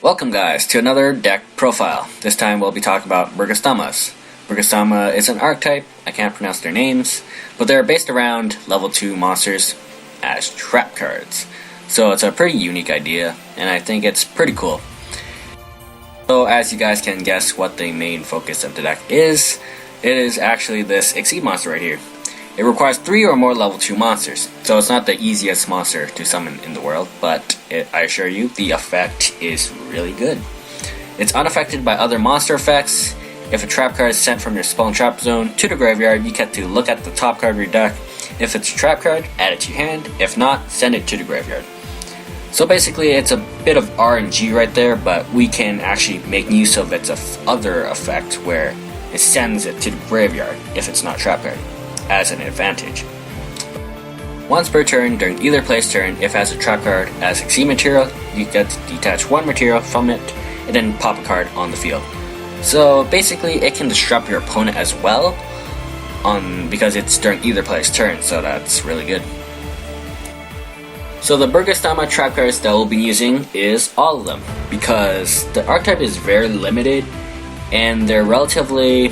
Welcome guys to another deck profile. This time we'll be talking about Burgesstomas. Burgesstoma is an archetype, I can't pronounce their names, but they're based around level 2 monsters as trap cards. So it's a pretty unique idea, and I think it's pretty cool. So as you guys can guess what the main focus of the deck is, it is actually this Exceed monster right here. It requires 3 or more level 2 monsters, so it's not the easiest monster to summon in the world, but I assure you, the effect is really good. It's unaffected by other monster effects. If a trap card is sent from your spell and trap zone to the graveyard, you get to look at the top card of your deck. If it's a trap card, add it to your hand. If not, send it to the graveyard. So basically, it's a bit of RNG right there, but we can actually make use of its other effect where it sends it to the graveyard if it's not trap card, as an advantage. Once per turn, during either player's turn, if it has a trap card as Exceed material, you get to detach one material from it and then pop a card on the field. So basically, it can disrupt your opponent as well, because it's during either player's turn, so that's really good. So the Burgesstoma trap cards that we'll be using is all of them, because the archetype is very limited and they're relatively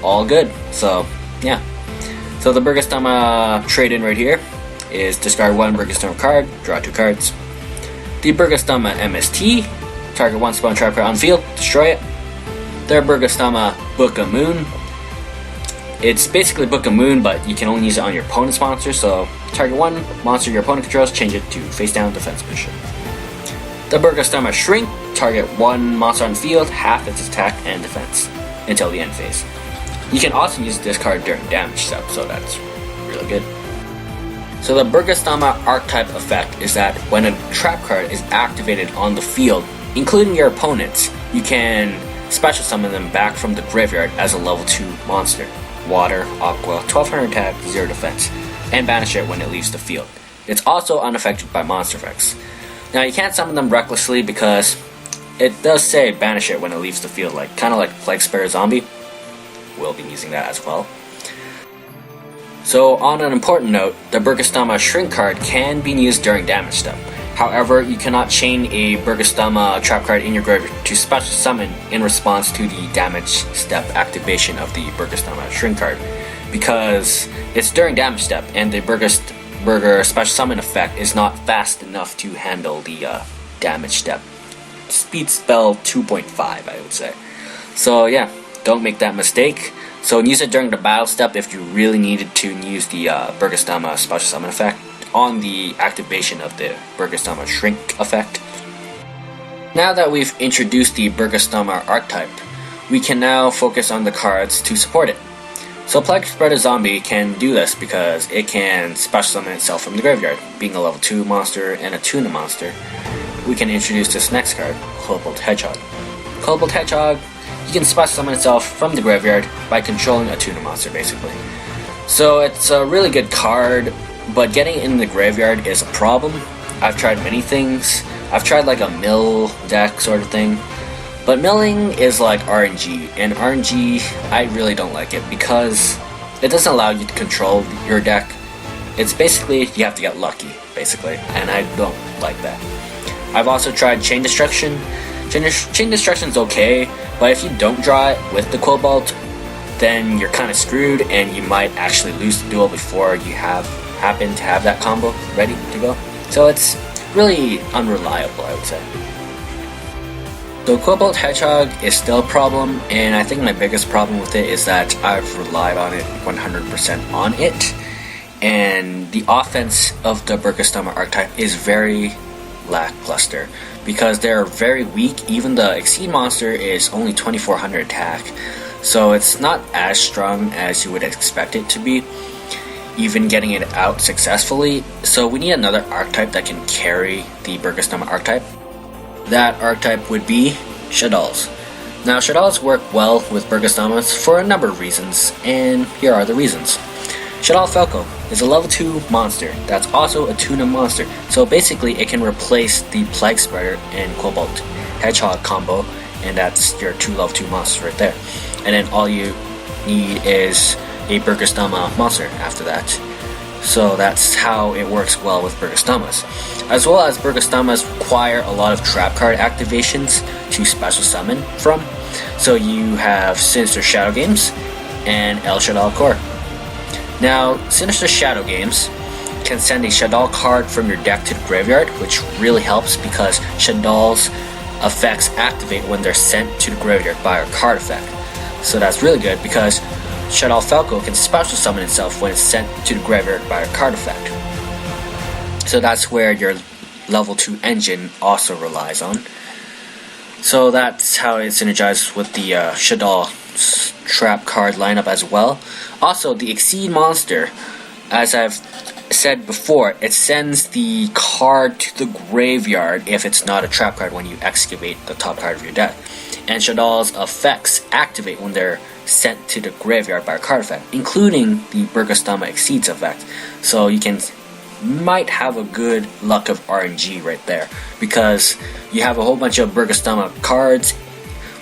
all good. So yeah. So the Burgesstoma trade-in right here is discard one Burgesstoma card, draw 2 cards. The Burgesstoma MST, target one spell and trap card on field, destroy it. The Burgesstoma Book of Moon, it's basically Book of Moon, but you can only use it on your opponent's monster, so target one monster your opponent controls, change it to face down defense position. The Burgesstoma Shrink, target one monster on field, half its attack and defense until the end phase. You can also use this card during damage step, so that's really good. So the Burgesstoma archetype effect is that when a trap card is activated on the field, including your opponents, you can special summon them back from the graveyard as a level 2 monster. Water, Aqua, 1200 attack, 0 defense, and banish it when it leaves the field. It's also unaffected by monster effects. Now you can't summon them recklessly because it does say banish it when it leaves the field, kind of like Plague Spirit Zombie. We'll be using that as well. So on an important note, the Burgesstoma Shrink card can be used during damage step. However, you cannot chain a Burgesstoma trap card in your graveyard to special summon in response to the damage step activation of the Burgesstoma Shrink card, because it's during damage step and the Burger special summon effect is not fast enough to handle the damage step. Speed spell 2.5, I would say. So yeah, don't make that mistake. So use it during the battle step if you really needed to use the Burgesstoma special summon effect on the activation of the Burgesstoma Shrink effect. Now that we've introduced the Burgesstoma archetype, we can now focus on the cards to support it. So Plague Spreader Zombie can do this because it can special summon itself from the graveyard. Being a level 2 monster and a tuna monster, we can introduce this next card, Kobold Hedgehog. Kobold Hedgehog, you can special summon itself from the graveyard by controlling a tuna monster, basically. So it's a really good card, but getting it in the graveyard is a problem. I've tried many things. I've tried like a mill deck sort of thing, but milling is like RNG, and RNG, I really don't like it because it doesn't allow you to control your deck. It's basically, you have to get lucky, basically, and I don't like that. I've also tried Chain Destruction. Chain Destruction's okay, but if you don't draw it with the Cobalt, then you're kind of screwed and you might actually lose the duel before you happen to have that combo ready to go. So it's really unreliable, I would say. So Kobold Hedgehog is still a problem, and I think my biggest problem with it is that I've relied on it 100% on it, and the offense of the Burgesstoma archetype is very lackluster because they're very weak. Even the Exceed monster is only 2400 attack, so it's not as strong as you would expect it to be, even getting it out successfully. So we need another archetype that can carry the Burgesstoma archetype. That archetype would be Shaddolls. Now Shaddolls work well with Burgesstomas for a number of reasons, and here are the reasons. Shaddoll Falco is a level 2 monster that's also a tuna monster, so basically it can replace the Plague Spreader and Kobold Hedgehog combo, and that's your 2 level 2 monsters right there. And then all you need is a Burgesstoma monster after that. So that's how it works well with Burgesstomas. As well as Burgesstomas require a lot of trap card activations to special summon from. So you have Sinister Shadow Games and El Shaddoll Core. Now, Sinister Shadow Games can send a Shaddoll card from your deck to the graveyard, which really helps because Shaddoll's effects activate when they're sent to the graveyard by a card effect. So that's really good because Shaddoll Falco can special summon itself when it's sent to the graveyard by a card effect. So that's where your level 2 engine also relies on. So that's how it synergizes with the Shaddoll trap card lineup as well. Also, the Exceed monster, as I've said before, it sends the card to the graveyard if it's not a trap card when you excavate the top card of your deck. And Shaddoll's effects activate when they're sent to the graveyard by a card effect, including the Burgesstoma Exceeds effect. So you might have a good luck of RNG right there, because you have a whole bunch of Burgesstoma cards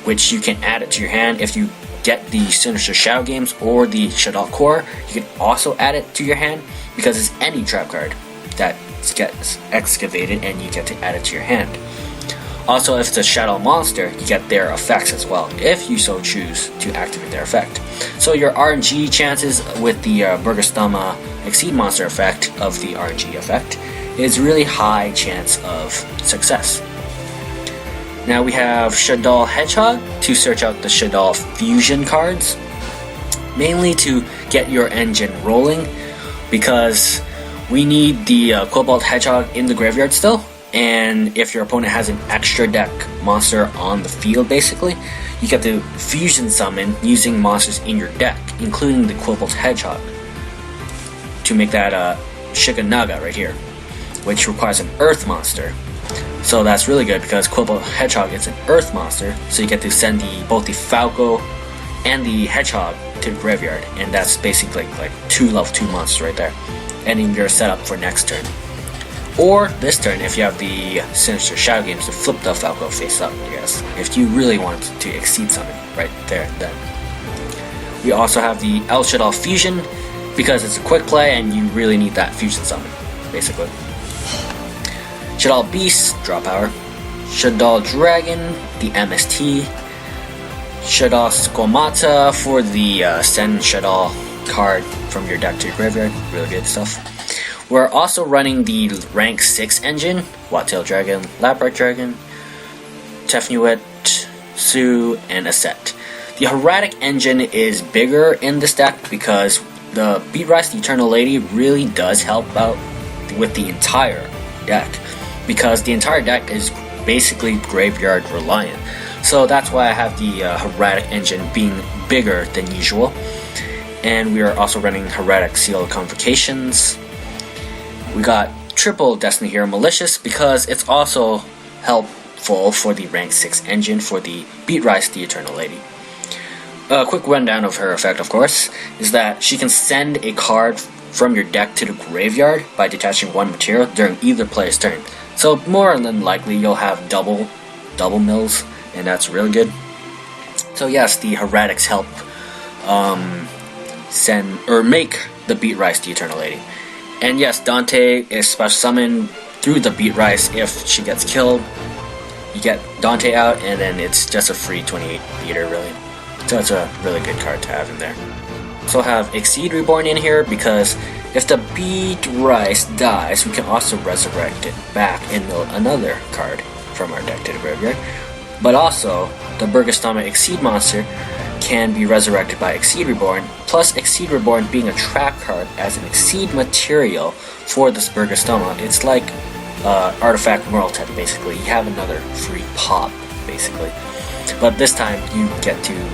which you can add it to your hand. If you get the Sinister Shadow Games or the Shaddoll Core, you can also add it to your hand because it's any trap card that gets excavated and you get to add it to your hand. Also, if it's a Shaddoll monster, you get their effects as well, if you so choose to activate their effect. So your RNG chances with the Burgesstoma Exceed monster effect of the RNG effect is really high chance of success. Now we have Shaddoll Hedgehog to search out the Shaddoll Fusion cards, mainly to get your engine rolling, because we need the Cobalt Hedgehog in the graveyard still. And if your opponent has an extra deck monster on the field, basically, you get to fusion summon using monsters in your deck, including the Cobalt Hedgehog, to make that Shiganaga right here, which requires an Earth monster. So that's really good because Cobalt Hedgehog is an Earth monster, so you get to send both the Falco and the Hedgehog to the graveyard, and that's basically like 2 level 2 monsters right there, ending your setup for next turn. Or this turn, if you have the Sinister Shadow Games to flip the Falco face up, I guess, if you really want to exceed something right there and then. We also have the El Shaddoll Fusion, because it's a quick play and you really need that fusion summon, basically. Shaddoll Beast, draw power. Shaddoll Dragon, the MST. Shaddoll Squamata for the send Shaddoll card from your deck to your graveyard, really good stuff. We're also running the rank 6 engine, Wattail Dragon, Labrat Dragon, Tefnuit, Sue, and Aset. The Heretic engine is bigger in this deck because the Beatrise the Eternal Lady really does help out with the entire deck, because the entire deck is basically graveyard reliant. So that's why I have the Heretic engine being bigger than usual. And we are also running Heretic Seal of Convocations. We got triple Destiny Hero Malicious because it's also helpful for the rank 6 engine for the Beatrise the Eternal Lady. A quick rundown of her effect, of course, is that she can send a card from your deck to the graveyard by detaching 1 material during either player's turn. So more than likely you'll have double mills, and that's really good. So yes, the Heretics help send or make the Beatrise the Eternal Lady. And yes, Dante is special summoned through the Beatrise. If she gets killed, you get Dante out, and then it's just a free 28 beater, really. So it's a really good card to have in there. So have Exceed Reborn in here because if the Beatrise dies, we can also resurrect it back and mill another card from our deck to the graveyard. But also, the Burgesstoma Exceed monster can be resurrected by Exceed Reborn, plus Exceed Reborn being a trap card as an Exceed material for this Burgesstoma. It's like Artifact Moraltet, basically. You have another free pop, basically. But this time, you get to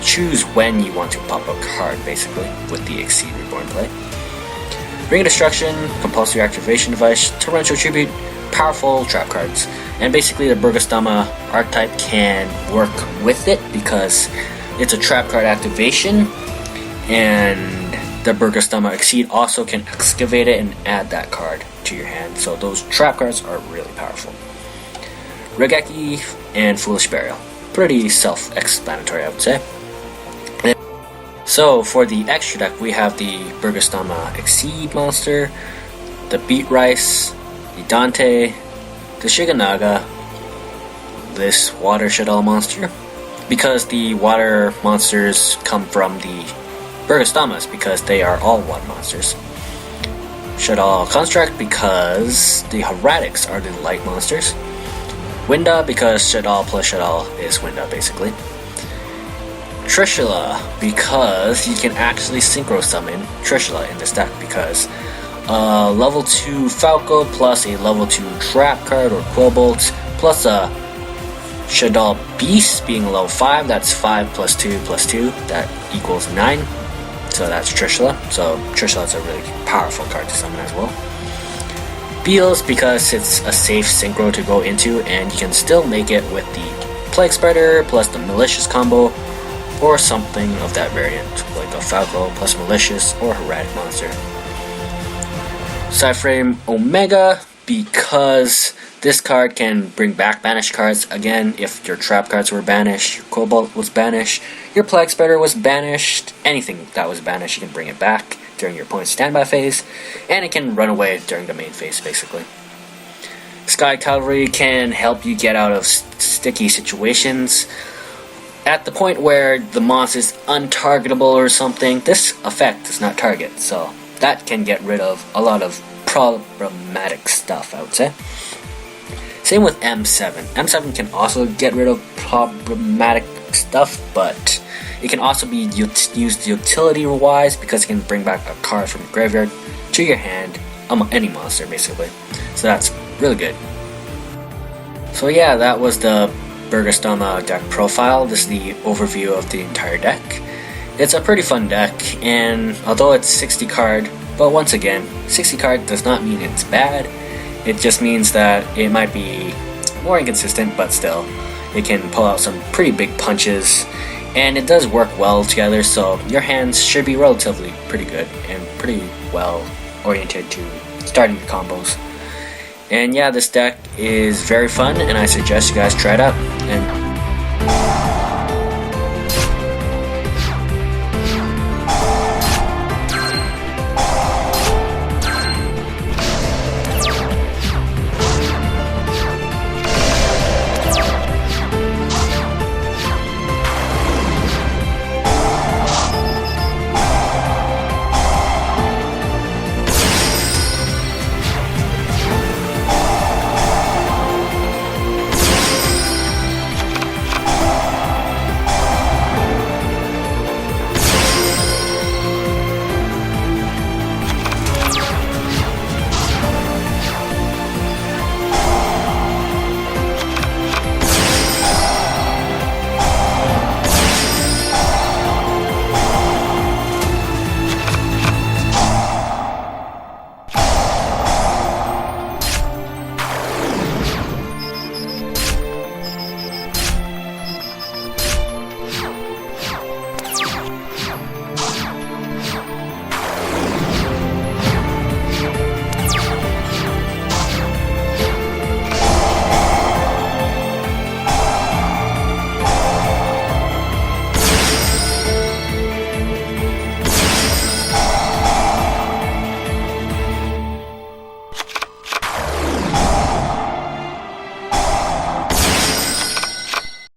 choose when you want to pop a card, basically, with the Exceed Reborn play. Ring of Destruction, Compulsory Activation Device, Torrential Tribute, powerful trap cards. And basically the Burgesstoma archetype can work with it because it's a trap card activation, and the Burgesstoma Exceed also can excavate it and add that card to your hand. So those trap cards are really powerful. Regeki and Foolish Burial. Pretty self-explanatory, I would say. So for the extra deck, we have the Burgesstoma Exceed monster, the Beat Rice, the Dante, the Shiganaga, this Water Shaddoll monster, because the water monsters come from the Burgesstomas because they are all water monsters. Shaddoll Construct because the Heretics are the light monsters. Winda because Shaddoll plus Shaddoll is Winda basically. Trishula because you can actually synchro summon Trishula in this deck because level 2 Falco plus a level 2 Trap card or Quillbolt plus a Shaddoll Beast being level 5, that's 5 plus 2 plus 2, that equals 9. So that's Trishula. So Trishula is a really powerful card to summon as well. Beals because it's a safe synchro to go into and you can still make it with the Plague Spreader plus the Malicious combo or something of that variant, like a Falco plus Malicious or Heretic monster. Sideframe Omega because this card can bring back banished cards again if your trap cards were banished, your Cobalt was banished, your Plague Spreader was banished, anything that was banished you can bring it back during your opponent's standby phase, and it can run away during the main phase basically. Sky Cavalry can help you get out of sticky situations. At the point where the monster is untargetable or something, this effect does not target, so that can get rid of a lot of problematic stuff, I would say. Same with M7. M7 can also get rid of problematic stuff, but it can also be used utility-wise because it can bring back a card from your graveyard to your hand, any monster basically. So that's really good. So yeah, that was the Burgesstoma deck profile. This is the overview of the entire deck. It's a pretty fun deck, and although it's 60 card, but once again, 60 card does not mean it's bad. It just means that it might be more inconsistent, but still, it can pull out some pretty big punches, and it does work well together, so your hands should be relatively pretty good and pretty well oriented to starting your combos. And yeah, this deck is very fun, and I suggest you guys try it out. And